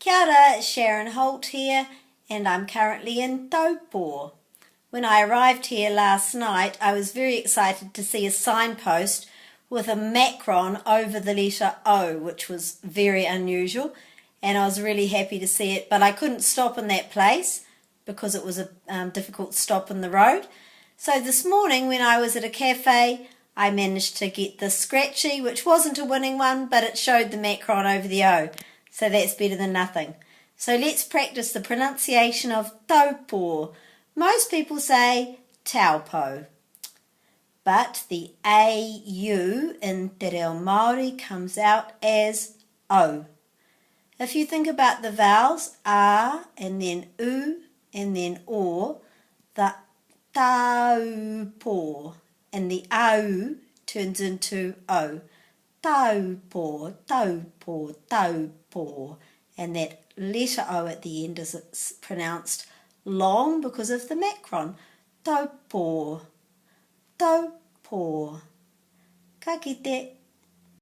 Kia ora, Sharon Holt here, and I'm currently in Taupō. When I arrived here last night, I was very excited to see a signpost with a macron over the letter O, which was very unusual, and I was really happy to see it, but I couldn't stop in that place because it was a difficult stop in the road. So this morning when I was at a cafe, I managed to get the scratchy, which wasn't a winning one, but it showed the macron over the O. So that's better than nothing. So let's practice the pronunciation of Taupō. Most people say Taupō, but the AU in Te Reo Māori comes out as O. If you think about the vowels, A and then U and then O, the Taupō and the AU turns into O. Taupō, Taupō, Taupō. And that letter O at the end is pronounced long because of the macron. Taupō, Taupō. Ka kite.